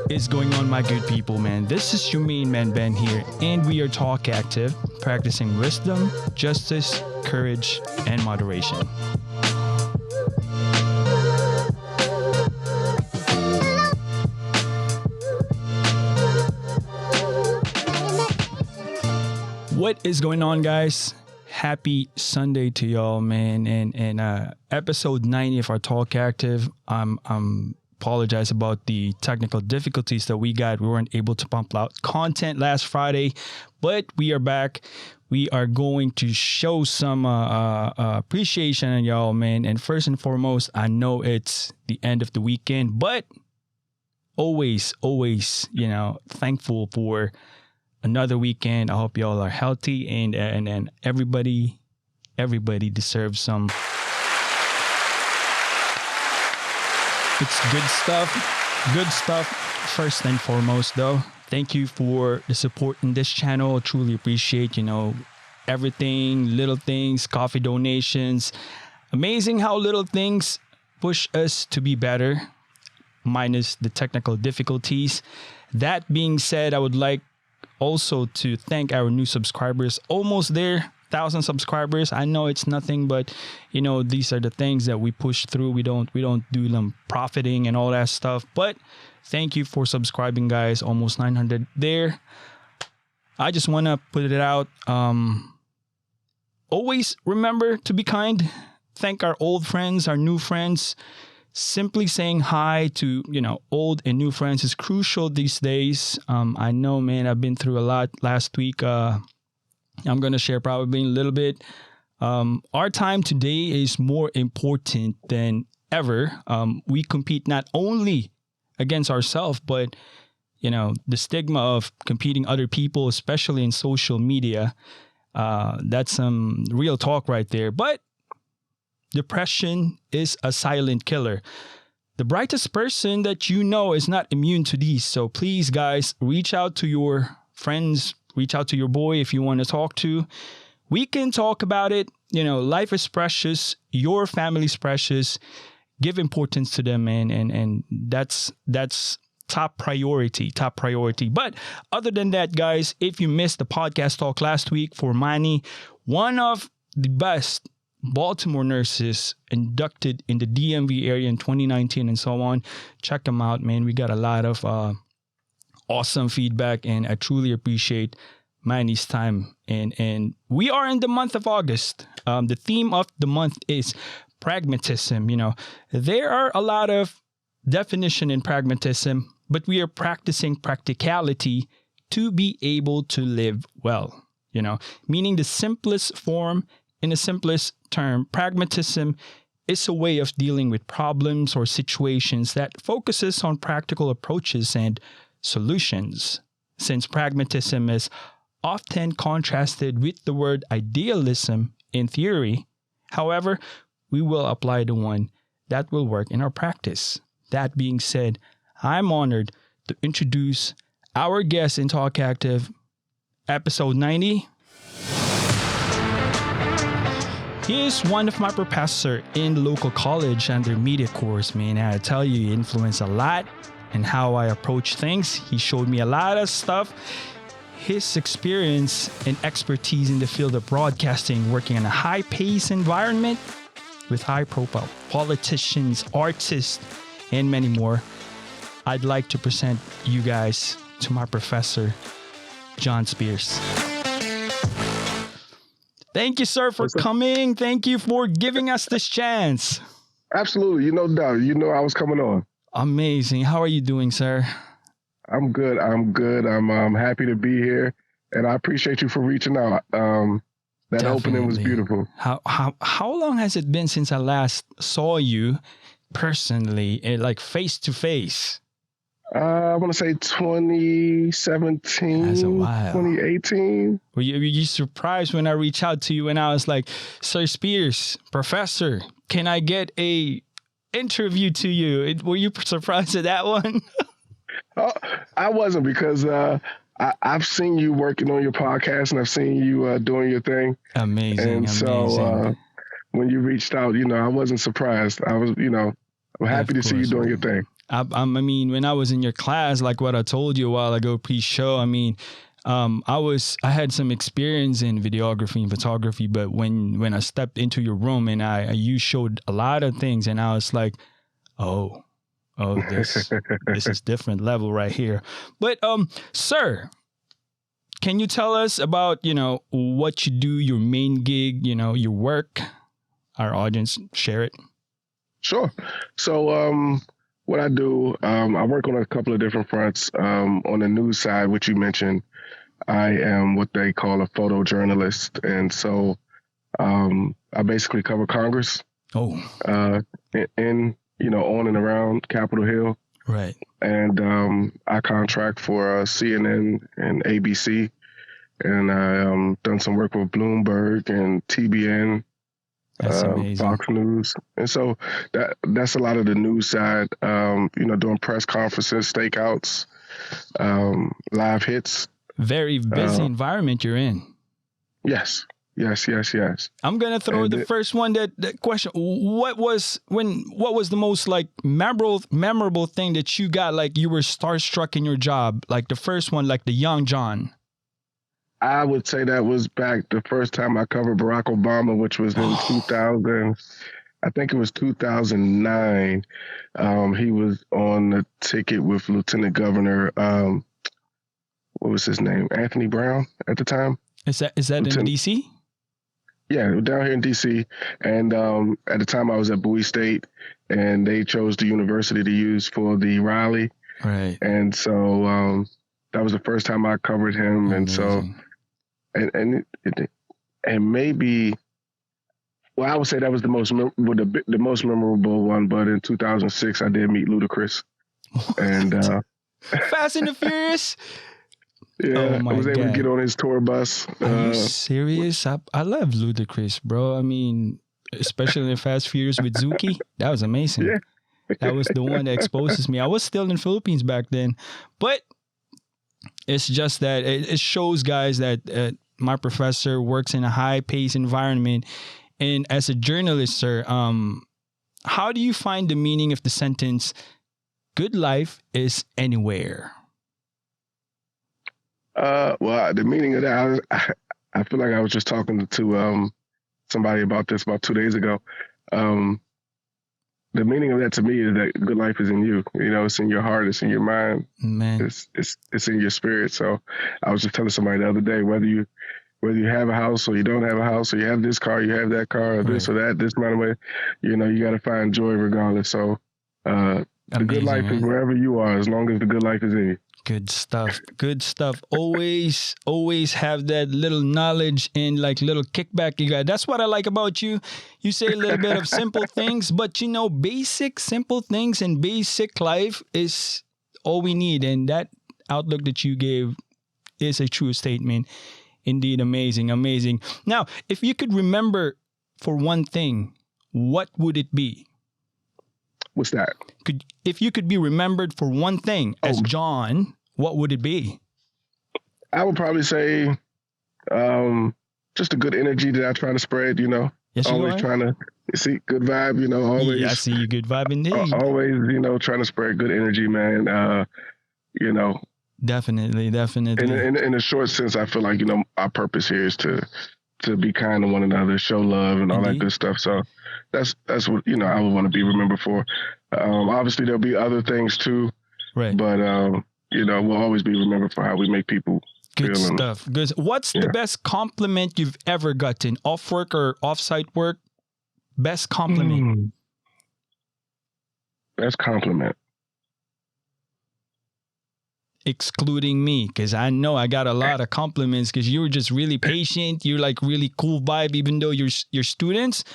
is going on, my good people, man? This is your main man, Ben, here, and we are Talk Active, practicing wisdom, justice, courage, and moderation. What is going on, guys? Happy Sunday to y'all, man. And episode 90 of our Talk Active. Apologize about the technical difficulties that we got. We weren't able to pump out content last Friday, but we are back. We are going to show some appreciation on y'all, man. And first and foremost, I know it's the end of the weekend, but always, thankful for another weekend. I hope y'all are healthy and everybody deserves some. It's good stuff. First and foremost, though, thank you for the support in this channel. Truly appreciate, everything, little things, coffee donations. Amazing how little things push us to be better, minus the technical difficulties. That being said, I would like also to thank our new subscribers. Almost there. 1,000 subscribers. I know it's nothing, but these are the things that we push through. We don't do them profiting and all that stuff. But thank you for subscribing, guys. Almost 900 there. I just want to put it out. Always remember to be kind. Thank our old friends, our new friends. Simply saying hi to old and new friends is crucial these days. I know, man. I've been through a lot last week. I'm going to share probably a little bit. Our time today is more important than ever. We compete not only against ourselves, but, the stigma of competing other people, especially in social media. That's some real talk right there. But depression is a silent killer. The brightest person that you know is not immune to these. So please, guys, reach out to your friends. Reach out to your boy if you want to talk to. We can talk about it. Life is precious. Your family's precious. Give importance to them, man. And that's top priority. But other than that, guys, if you missed the podcast talk last week for Manny, one of the best Baltimore nurses inducted in the DMV area in 2019 and so on. Check them out, man. We got a lot of awesome feedback, and I truly appreciate Manny's time. And we are in the month of August. The theme of the month is pragmatism. There are a lot of definition in pragmatism, but we are practicing practicality to be able to live well. Meaning the simplest form, in the simplest term, pragmatism is a way of dealing with problems or situations that focuses on practical approaches and solutions. Since pragmatism is often contrasted with the word idealism in theory, however, we will apply the one that will work in our practice. That being said, I'm honored to introduce our guest in Talk Active, episode 90. He is one of my professors in the local college under media course, man. I tell you, he influenced a lot in how I approach things. He showed me a lot of stuff. His experience and expertise in the field of broadcasting, working in a high-paced environment with high-profile politicians, artists, and many more. I'd like to present you guys to my professor, John Spears. Thank you, sir, for coming. Thank you for giving us this chance. Absolutely. No doubt. I was coming on. Amazing. How are you doing, sir? I'm good. I'm happy to be here, and I appreciate you for reaching out. That Definitely. Opening was beautiful. How long has it been since I last saw you personally, like face to face? I want to say 2017, That's a while. 2018. Were you surprised when I reached out to you and I was like, Sir Spears, Professor, can I get a interview to you? Were you surprised at that one? I wasn't, because I've seen you working on your podcast and I've seen you doing your thing. Amazing. So when you reached out, I wasn't surprised. I was, I'm happy to see you doing your thing. I mean, when I was in your class, like what I told you a while ago pre-show, I mean, I had some experience in videography and photography, but when I stepped into your room and you showed a lot of things, and I was like, oh, this is different level right here. But sir, can you tell us about, what you do, your main gig, your work? Our audience, share it. Sure. So what I do, I work on a couple of different fronts. On the news side, which you mentioned, I am what they call a photojournalist. And so I basically cover Congress. Oh. On and around Capitol Hill. Right. And I contract for CNN and ABC. And I done some work with Bloomberg and TBN. That's amazing. Fox News. And so that's a lot of the news side, doing press conferences, stakeouts, live hits. Very busy environment you're in. Yes. I'm going to throw the first one, that question. What was the most like memorable thing that you got, like you were starstruck in your job? Like the first one, like the young John. I would say that was back the first time I covered Barack Obama, which was in 2000. I think it was 2009. He was on the ticket with Lieutenant Governor, what was his name? Anthony Brown at the time. Is that in D.C.? Yeah, down here in D.C. And at the time I was at Bowie State, and they chose the university to use for the rally. Right. And so that was the first time I covered him. Amazing. And so, and maybe, well, I would say that was the most memorable one. But in 2006, I did meet Ludacris. What? And Fast and the Furious. Yeah, I was able to get on his tour bus. Are you serious? I love Ludacris, bro. I mean, especially in Fast Furious with Zuki. That was amazing. Yeah. That was the one that exposes me. I was still in the Philippines back then. But it's just that it shows, guys, that my professor works in a high-paced environment. And as a journalist, sir, how do you find the meaning of the sentence, good life is anywhere? Well, the meaning of that, I feel like I was just talking to somebody about this about 2 days ago. The meaning of that to me is that good life is in you. It's in your heart, it's in your mind, man. It's in your spirit. So I was just telling somebody the other day, whether you have a house or you don't have a house, or you have this car, you have that car, or this or that, this amount of way, you got to find joy regardless. So the good life is wherever you are, as long as the good life is in you. Good stuff. Good stuff. Always have that little knowledge and like little kickback you got. That's what I like about you. You say a little bit of simple things, but basic, simple things and basic life is all we need. And that outlook that you gave is a true statement. Indeed, amazing, amazing. Now, if you could remember for one thing, what would it be? What's that? If you could be remembered for one thing as John, what would it be? I would probably say just a good energy that I try to spread, Yes, always trying to see good vibe, always. Yeah, I see you good vibe indeed. Always, trying to spread good energy, man. Definitely. In a short sense, I feel like, our purpose here is to be kind to one another, show love and all that good stuff. So that's what, I would want to be remembered for. Obviously there'll be other things too, right? But, we'll always be remembered for how we make people feel. Good stuff. Good. What's the best compliment you've ever gotten, off work or off-site work? Best compliment. Best compliment. Excluding me, because I know I got a lot of compliments because you were just really patient. You're like really cool vibe, even though your students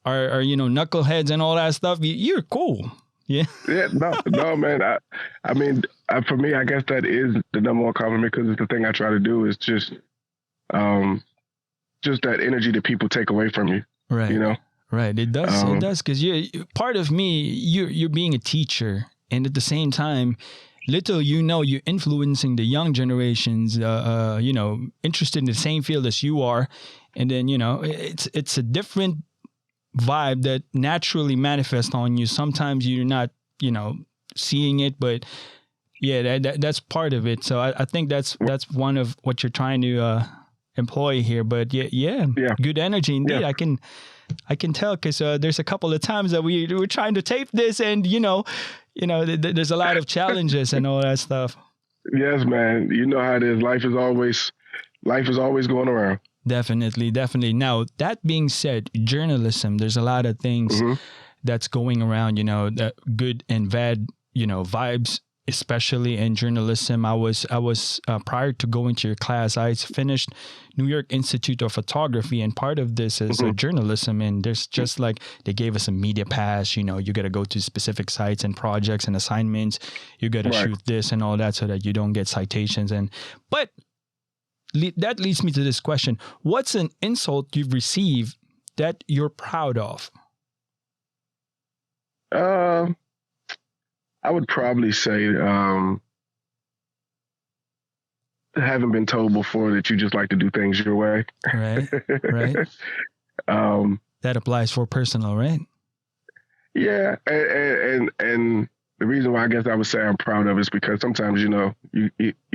are knuckleheads and all that stuff. You're cool. Yeah. Yeah. No, man. I mean, for me, I guess that is the number one compliment, because it's the thing I try to do is just that energy that people take away from you. Right. Right. It does. It does, because you're part of me. You're being a teacher, and at the same time, little you're influencing the young generations, interested in the same field as you are. And then, it's a different vibe that naturally manifests on you. Sometimes you're not, seeing it, but yeah, that's part of it. So I think that's one of what you're trying to employ here. But yeah, good energy indeed. Yeah. I can tell because there's a couple of times that we were trying to tape this, and there's a lot of challenges and all that stuff. Yes, man. You know how it is. Life is always going around. Definitely. Now, that being said, journalism, there's a lot of things that's going around, that good and bad, vibes, especially in journalism. I was prior to going to your class, I finished New York Institute of Photography, and part of this is journalism. And there's just like, they gave us a media pass, you got to go to specific sites and projects and assignments. You got to shoot this and all that so that you don't get citations. But that leads me to this question. What's an insult you've received that you're proud of? I would probably say haven't been told before that you just like to do things your way. Right. That applies for personal, right? Yeah, and the reason why I guess I would say I'm proud of it is because sometimes you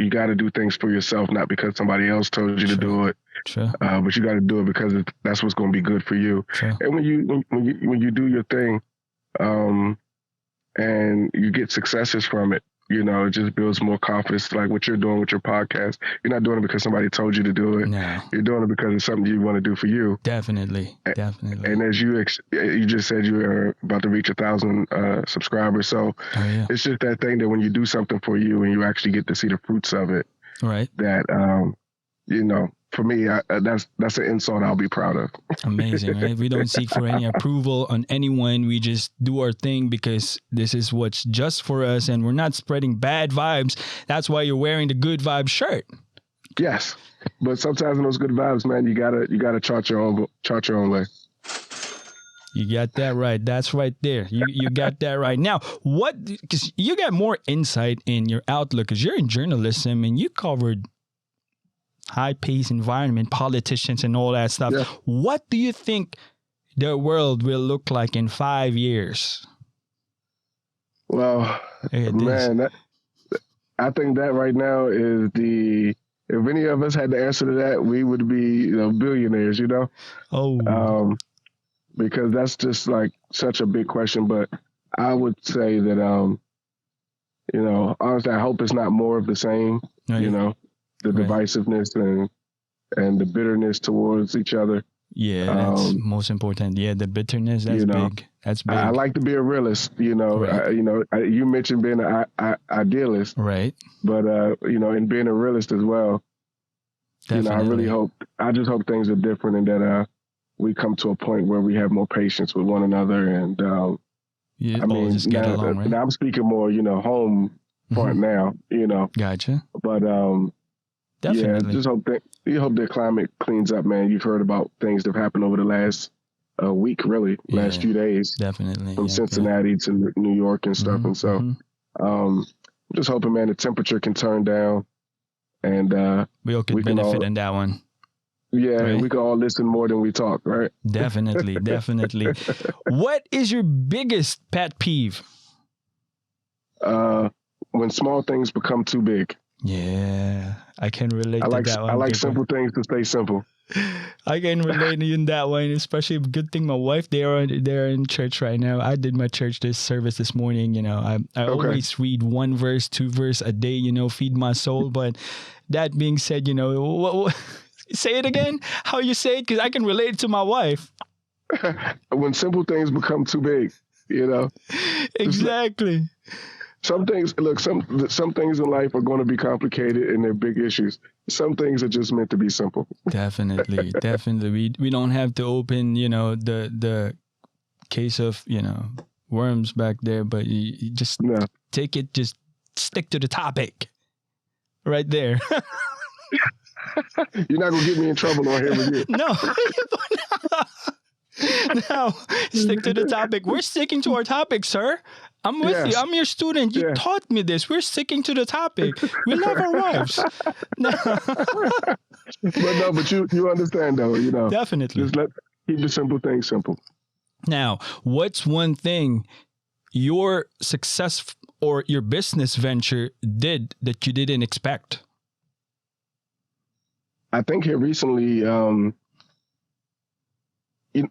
got to do things for yourself, not because somebody else told you to do it. Sure. But you got to do it because that's what's going to be good for you. Sure. And when you do your thing, and you get successes from it, it just builds more confidence. Like what you're doing with your podcast, you're not doing it because somebody told you to do it. No. You're doing it because it's something you want to do for you. Definitely. And as you just said, you are about to reach 1,000 subscribers. So it's just that thing that when you do something for you and you actually get to see the fruits of it, right? That for me, that's an insult I'll be proud of. Amazing, right? We don't seek for any approval on anyone. We just do our thing because this is what's just for us, and we're not spreading bad vibes. That's why you're wearing the good vibe shirt. Yes, but sometimes in those good vibes, man, you gotta chart your own way. You got that right. That's right there. You got that right. Now, because you got more insight in your outlook, because you're in journalism and you covered high-paced environment, politicians, and all that stuff. Yeah. What do you think the world will look like in 5 years? Well, man, I think that right now is if any of us had the answer to that, we would be billionaires, Oh. Because that's just like such a big question. But I would say that, honestly, I hope it's not more of the same, right. The divisiveness and the bitterness towards each other. Yeah, that's most important. Yeah, the bitterness, that's big. That's big. I like to be a realist, right. You mentioned being an idealist. Right. But, in being a realist as well, Definitely. I just hope things are different and that we come to a point where we have more patience with one another. And, just get along, right? Now I'm speaking more, home part now, Gotcha. But, definitely. Yeah, just hope that climate cleans up, man. You've heard about things that have happened over the last week, really, last few days. Definitely. From Cincinnati to New York and stuff. And so I'm just hoping, man, the temperature can turn down and we all could benefit in that one. Yeah, right? We can all listen more than we talk, right? Definitely. What is your biggest pet peeve? When small things become too big. Yeah, I can relate to that one. I like simple things to stay simple. I can relate in that one, especially good thing my wife, they're in church right now. I did my church service this morning. I always read 1 verse, 2 verse a day, feed my soul. But that being said, say it again, how you say it, because I can relate to my wife. When simple things become too big, Exactly. Some things, look, some things in life are going to be complicated and they're big issues. Some things are just meant to be simple. Definitely. We don't have to open, the case of, worms back there, but you just take it, just stick to the topic right there. You're not going to get me in trouble on here with you. No. No, stick to the topic. We're sticking to our topic, sir. I'm with you. I'm your student. You taught me this. We're sticking to the topic. We love our wives. No. But you understand though, Definitely. Just keep the simple things simple. Now, what's one thing your success or your business venture did that you didn't expect? I think here recently, you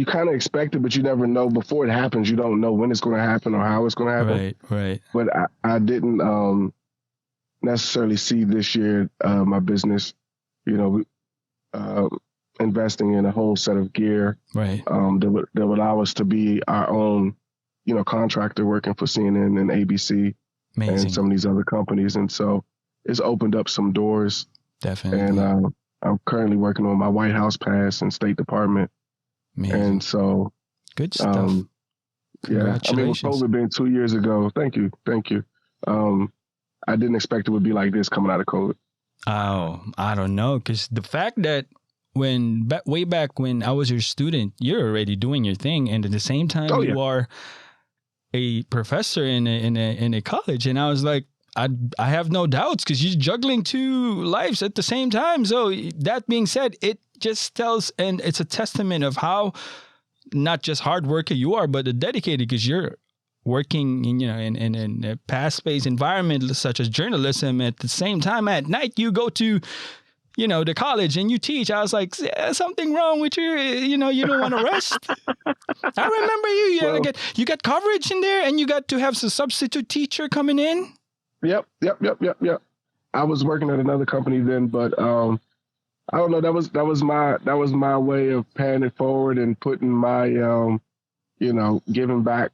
kind of expect it, but you never know. Before it happens, you don't know when it's going to happen or how it's going to happen. Right, right. But I didn't necessarily see this year my business, investing in a whole set of gear, Right. that would allow us to be our own, contractor working for CNN and ABC. Amazing. And some of these other companies. And so it's opened up some doors. Definitely. And I'm currently working on my White House pass and State Department. Amazing. And so, good stuff. Yeah, I mean, with COVID being 2 years ago, thank you. I didn't expect it would be like this coming out of COVID. Oh, I don't know. Because the fact that way back when I was your student, you're already doing your thing. And at the same time, you are a professor in a college. And I was like, I have no doubts because you're juggling 2 lives at the same time. So that being said, it just tells, and it's a testament of how not just hard worker you are, but dedicated, because you're working in a fast-paced environment such as journalism. At the same time, at night, you go to the college and you teach. I was like, something wrong with you don't want to rest. I remember you got coverage in there, and you got to have some substitute teacher coming in. Yep. I was working at another company then, but I don't know. That was my way of paying it forward and putting my giving back,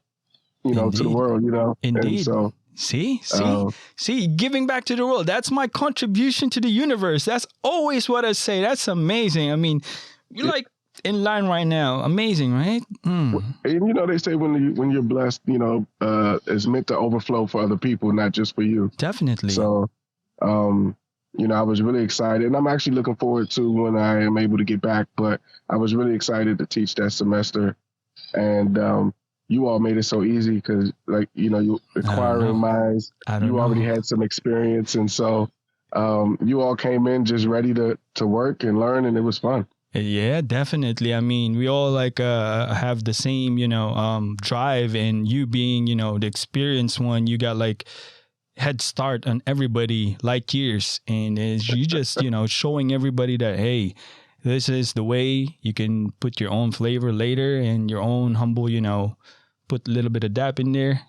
to the world, Indeed. And so see, giving back to the world. That's my contribution to the universe. That's always what I say. That's amazing. I mean, you're like in line right now. Amazing, right? And they say when you're blessed, it's meant to overflow for other people, not just for you. Definitely. So, I was really excited, and I'm actually looking forward to when I am able to get back. But I was really excited to teach that semester, and you all made it so easy because, you acquiring minds, you already had some experience, and so you all came in just ready to work and learn, and it was fun. Yeah, definitely. I mean, we all have the same, drive, and you being, the experienced one, you got head start on everybody, light years. And you just, showing everybody that, hey, this is the way. You can put your own flavor later and your own humble, put a little bit of dap in there,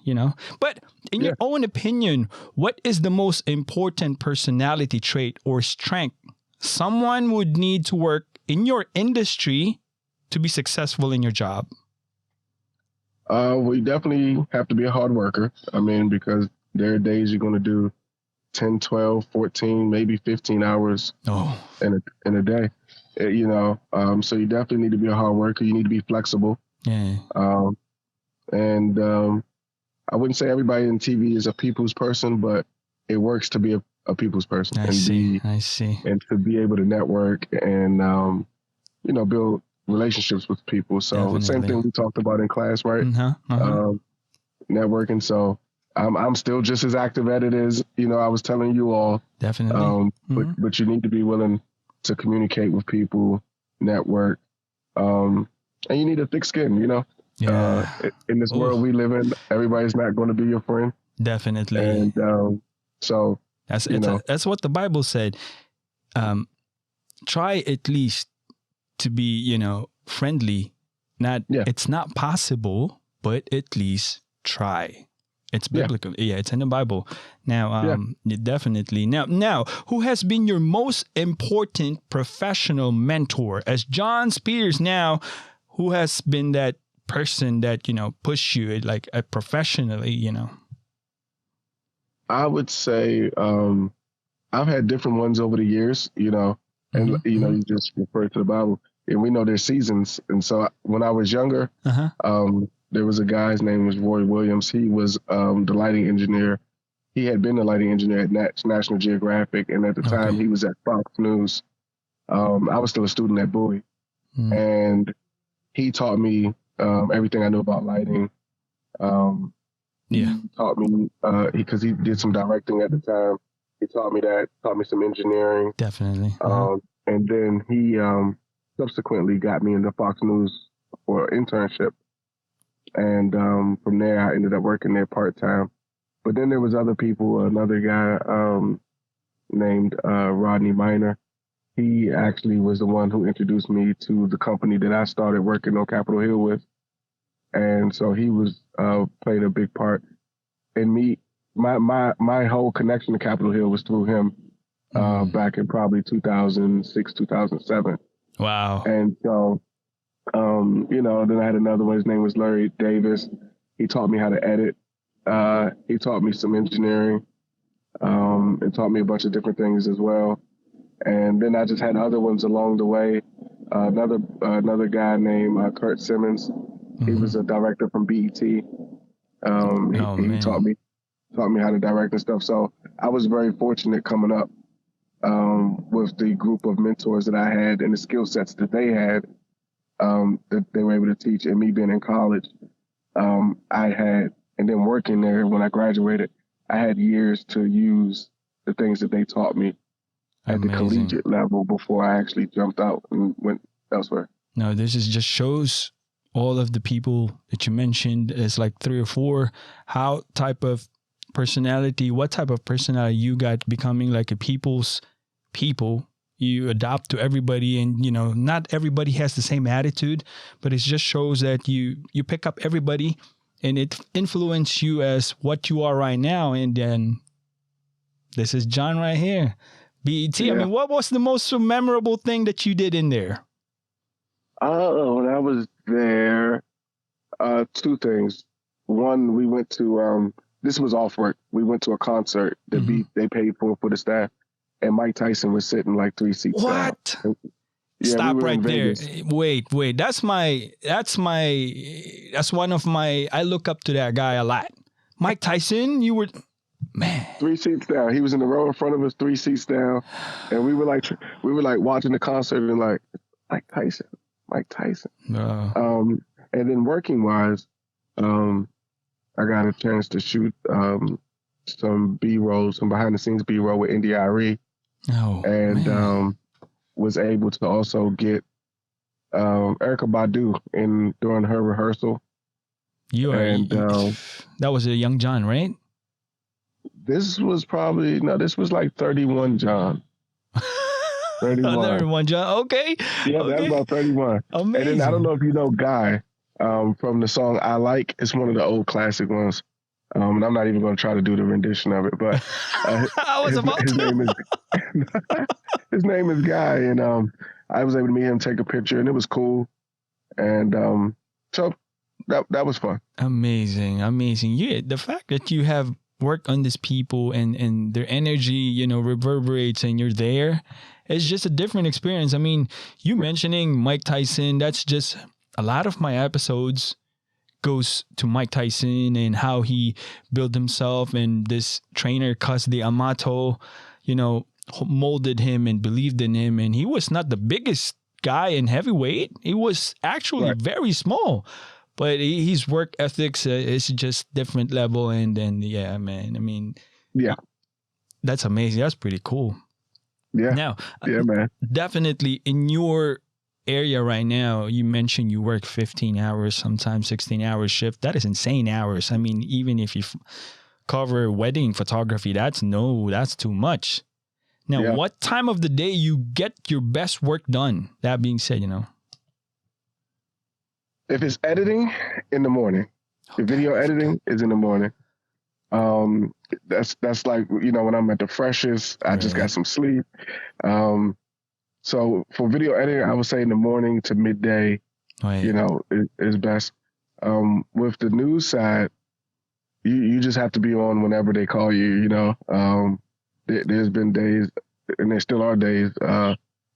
But in your own opinion, what is the most important personality trait or strength someone would need to work in your industry to be successful in your job? We definitely have to be a hard worker. I mean, because there are days you're going to do 10, 12, 14, maybe 15 hours in a day, so you definitely need to be a hard worker. You need to be flexible. Yeah. And I wouldn't say everybody in TV is a people's person, but it works to be a people's person. I see. And to be able to network and, build relationships with people. So Definitely. Same thing we talked about in class, right? Networking. So I'm still just as active at it as, I was telling you all. Definitely. But you need to be willing to communicate with people, network, and you need a thick skin, Yeah. In this world we live in, everybody's not going to be your friend. Definitely. And so that's what the Bible said. Try at least to be, friendly. It's not possible, but at least try. It's biblical. Yeah, it's in the Bible. Now, definitely. Now, who has been your most important professional mentor? As John Spears now, who has been that person that, push you professionally, I would say I've had different ones over the years, and, you just refer to the Bible. And we know there's seasons. And so when I was younger, there was a guy, his name was Roy Williams. He was the lighting engineer. He had been the lighting engineer at National Geographic. And at the time, he was at Fox News. I was still a student at Bowie. And he taught me everything I knew about lighting. He taught me, because he did some directing at the time. He taught me some engineering. Definitely. And then he subsequently got me into Fox News for an internship. And from there, I ended up working there part-time. But then there was other people, another guy named Rodney Miner. He actually was the one who introduced me to the company that I started working on Capitol Hill with. And so he was played a big part in me. My whole connection to Capitol Hill was through him back in probably 2006, 2007. Wow. And so, then I had another one. His name was Larry Davis. He taught me how to edit. He taught me some engineering and taught me a bunch of different things as well. And then I just had other ones along the way. Another guy named Kurt Simmons. He was a director from BET. He taught me how to direct and stuff. So I was very fortunate coming up with the group of mentors that I had and the skill sets that they had that they were able to teach. And me being in college, and then working there when I graduated, I had years to use the things that they taught me at the collegiate level before I actually jumped out and went elsewhere. No, this is just shows all of the people that you mentioned as like 3 or 4, what type of personality you got becoming like a people's people. You adapt to everybody, and not everybody has the same attitude, but it just shows that you pick up everybody and it influences you as what you are right now. And then this is John right here. BET. Yeah. I mean, what was the most memorable thing that you did in there? When I was there, 2 things. One, we went to, this was off work. We went to a concert that they paid for the staff, and Mike Tyson was sitting like 3 seats down. What? Yeah, stop right there. Wait. That's one of my, I look up to that guy a lot. Mike Tyson, you were, man. 3 seats down. He was in the row in front of us, 3 seats down. And we were like watching the concert and like, Mike Tyson. And then working wise, I got a chance to shoot some B-roll, some behind the scenes B-roll with India Arie. Oh, and was able to also get Erykah Badu during her rehearsal. That was a young John, right? This was like 31 John. 31. 31 John. Okay. Yeah, okay. That's about 31. Amazing. And then I don't know if you know Guy from the song I Like. It's one of the old classic ones. And I'm not even going to try to do the rendition of it, but his name is Guy, and I was able to meet him, take a picture, and it was cool. And so that was fun. Amazing. Yeah, the fact that you have worked on these people and their energy, reverberates, and you're there, it's just a different experience. I mean, you mentioning Mike Tyson, that's just a lot of my episodes goes to Mike Tyson and how he built himself, and this trainer Cus D'Amato, molded him and believed in him, and he was not the biggest guy in heavyweight. He was actually very small, but his work ethics is just different level. And then that's amazing. That's pretty cool. Now, man, definitely in your area right now, you mentioned you work 15 hours, sometimes 16 hours shift. That is insane hours. I mean, even if you cover wedding photography, that's too much. Now, what time of the day you get your best work done? That being said, if it's editing, in the morning. Okay. If video editing is in the morning. That's like, when I'm at the freshest, I just got some sleep. So for video editing, I would say in the morning to midday, is best. With the news side, you just have to be on whenever they call you, There's been days, and there still are days,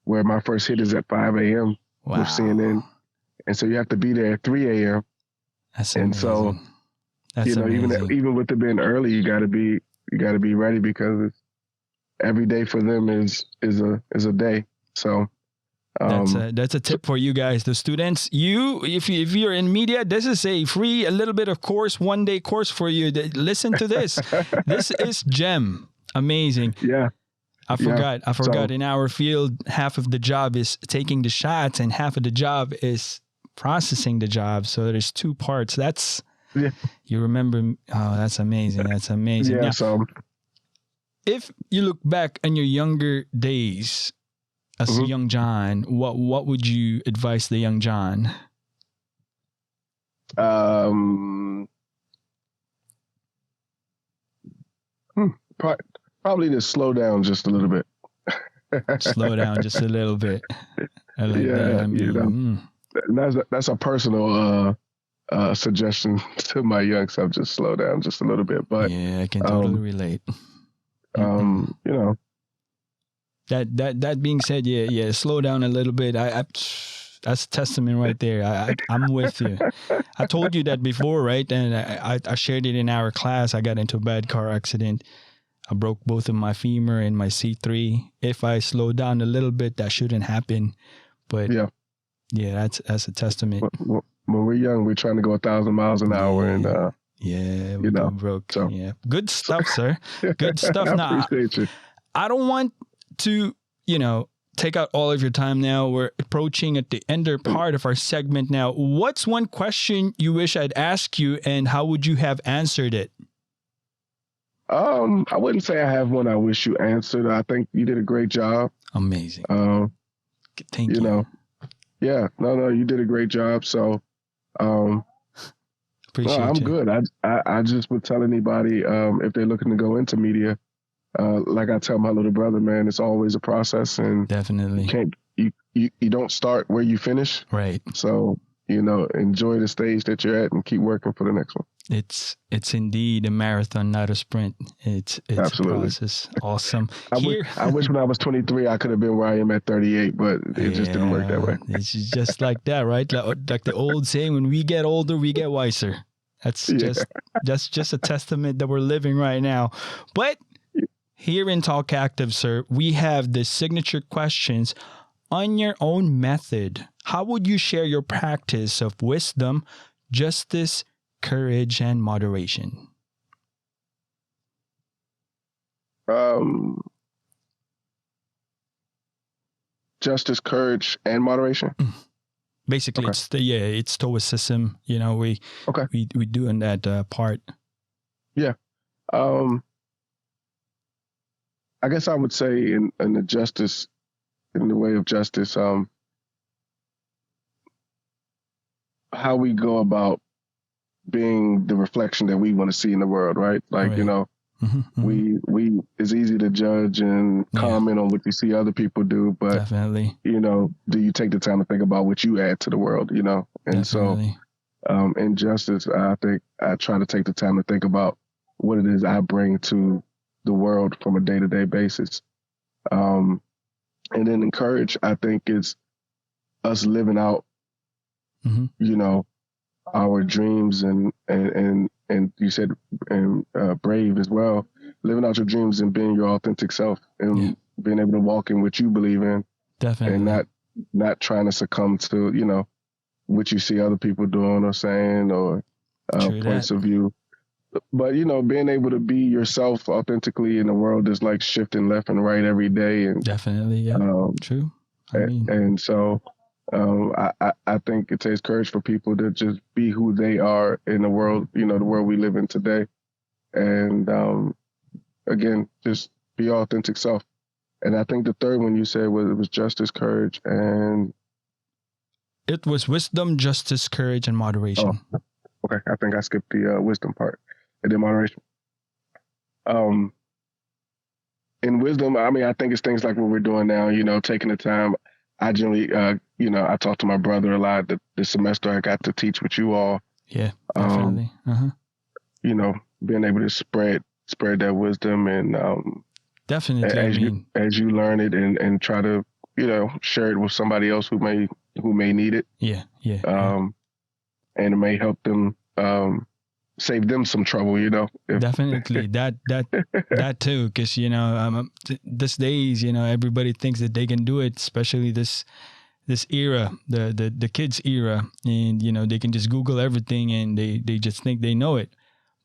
where my first hit is at 5 a.m. with CNN. And so you have to be there at 3 a.m. That's and amazing. So, that's amazing. even with it being early, you gotta be ready, because every day for them is a day. So that's a tip for you guys, the students. If you're in media, this is a little bit of course, 1-day course for you. Listen to this. This is gem. Amazing. Yeah. I forgot. So, in our field, half of the job is taking the shots and half of the job is processing the job. So there's 2 parts. That's Yeah. You remember? Oh, that's amazing. That's amazing. Yeah. Now, So, if you look back on your younger days as a mhm. young John, what would you advise the young John? Probably to slow down just a little bit. Slow down just a little bit. I like that. Yeah, I mean, that's a personal suggestion to my young self. Just slow down just a little bit. But yeah, I can totally relate. you know, That being said, yeah, slow down a little bit. That's a testament right there. I'm with you. I told you that before, right? And I shared it in our class. I got into a bad car accident. I broke both of my femur and my C3. If I slow down a little bit, that shouldn't happen. But yeah, that's a testament. When we're young, we're trying to go 1,000 miles an hour, and we go broke. So. Yeah, good stuff, sir. Good stuff. I appreciate you. I don't want to, take out all of your time now. We're approaching at the ender part of our segment now. What's one question you wish I'd ask you, and how would you have answered it? I wouldn't say I have one I wish you answered. I think you did a great job. Amazing. Thank you. Yeah, no, you did a great job. So, appreciate I'm you. good. I just would tell anybody, if they're looking to go into media, like I tell my little brother, man, it's always a process, and definitely you don't start where you finish. Right. So, enjoy the stage that you're at and keep working for the next one. It's indeed a marathon, not a sprint. It's Absolutely. A process. Awesome. I wish when I was 23, I could have been where I am at 38, but it just didn't work that way. It's just like that, right? Like the old saying, when we get older, we get wiser. That's just a testament that we're living right now. But here in Talk Active, sir, we have the signature questions on your own method. How would you share your practice of wisdom, justice, courage, and moderation? Justice, courage, and moderation. Basically, it's stoicism. We do in that part. Yeah. I guess I would say in the justice, in the way of justice, how we go about being the reflection that we want to see in the world, right? Like, right. We it's easy to judge and comment on what you see other people do, but definitely, do you take the time to think about what you add to the world, And definitely. So, in justice, I think I try to take the time to think about what it is I bring to the world from a day-to-day basis. And then encourage, I think, is us living out, our dreams and you said brave as well, living out your dreams and being your authentic self and being able to walk in what you believe in. Definitely. And not trying to succumb to, what you see other people doing or saying or points of view. But, being able to be yourself authentically in a world that's like shifting left and right every day. And definitely, yeah. True. And so I think it takes courage for people to just be who they are in the world, the world we live in today. And again, just be your authentic self. And I think the third one you said was justice, courage, and it was wisdom, justice, courage, and moderation. Oh, okay. I think I skipped the wisdom part and then moderation. In wisdom, I mean, I think it's things like what we're doing now, taking the time. I generally, I talk to my brother a lot. The semester I got to teach with you all. Yeah, definitely. Being able to spread that wisdom and definitely. As you learn it and try to, share it with somebody else who may need it. Yeah. And it may help them save them some trouble, Definitely that too, because these days, everybody thinks that they can do it, especially this era, the kids era, and they can just Google everything and they just think they know it,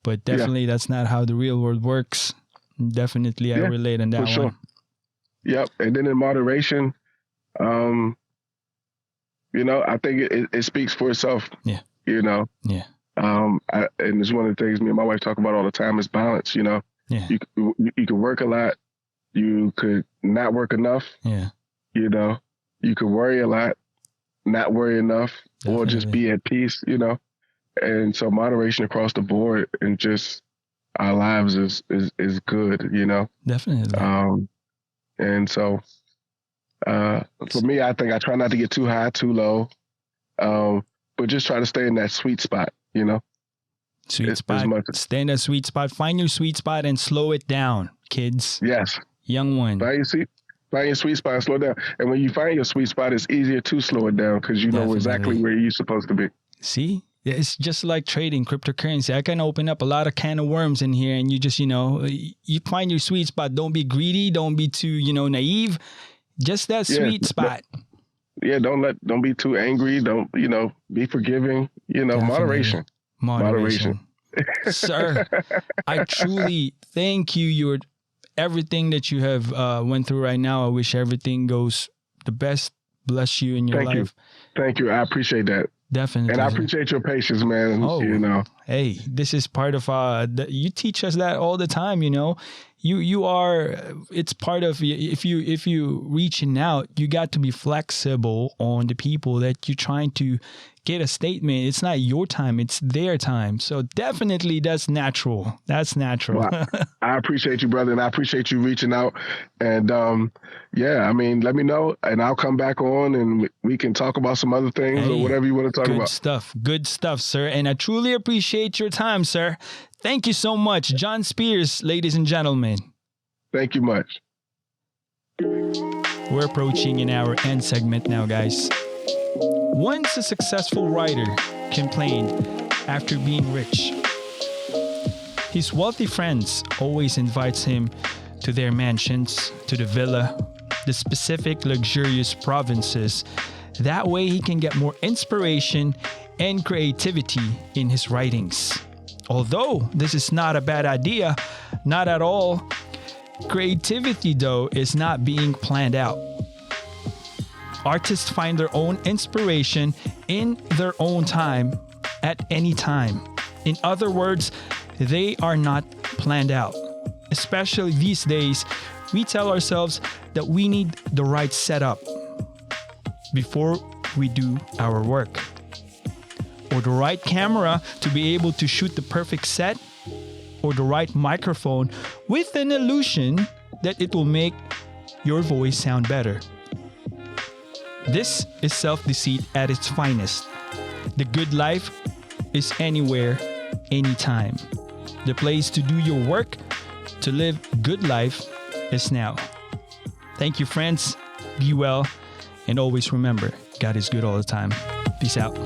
but definitely that's not how the real world works. Definitely, I relate on that sure. one. Yep, and then in moderation, I think it speaks for itself. Yeah. Yeah. And it's one of the things me and my wife talk about all the time is balance. You know, Yeah. you can work a lot, you could not work enough. Yeah. You know, you could worry a lot, not worry enough, or just be at peace. You know, and so moderation across the board and just our lives is good. You know, Definitely. And so for me, I think I try not to get too high, too low, but just try to stay in that sweet spot. You know. Sweet spot. Stay in that sweet spot. Find your sweet spot and slow it down, kids. Yes. Young one. Find your sweet spot and slow it down. And when you find your sweet spot, it's easier to slow it down because you know exactly where you're supposed to be. See? It's just like trading cryptocurrency. I can open up a lot of can of worms in here and you just, you find your sweet spot. Don't be greedy. Don't be too, naive. Just that sweet spot. Don't be too angry. Don't, be forgiving. Moderation. Moderation. Sir, I truly thank you. Everything that you have went through right now. I wish everything goes the best. Bless you in your life. Thank you. I appreciate that. Definitely. And I appreciate your patience, man. Hey, this is part of you teach us that all the time, it's part of, if you reaching out, you got to be flexible on the people that you're trying to get a statement. It's not your time, it's their time. So definitely that's natural. That's natural. Well, I appreciate you, brother. And I appreciate you reaching out. And let me know and I'll come back on and we can talk about some other things or whatever you want to talk about. Good stuff, sir. And I truly appreciate your time, sir. Thank you so much. John Spears, ladies and gentlemen. Thank you much. We're approaching in our end segment now, guys. Once a successful writer complained after being rich, his wealthy friends always invites him to their mansions, to the villa, the specific luxurious provinces. That way he can get more inspiration and creativity in his writings. Although this is not a bad idea, not at all. Creativity, though, is not being planned out. Artists find their own inspiration in their own time, at any time. In other words, they are not planned out. Especially these days, we tell ourselves that we need the right setup before we do our work, or the right camera to be able to shoot the perfect set, or the right microphone with an illusion that it will make your voice sound better. This is self-deceit at its finest. The good life is anywhere, anytime. The place to do your work, to live good life, is now. Thank you, friends. Be well. And always remember, God is good all the time. Peace out.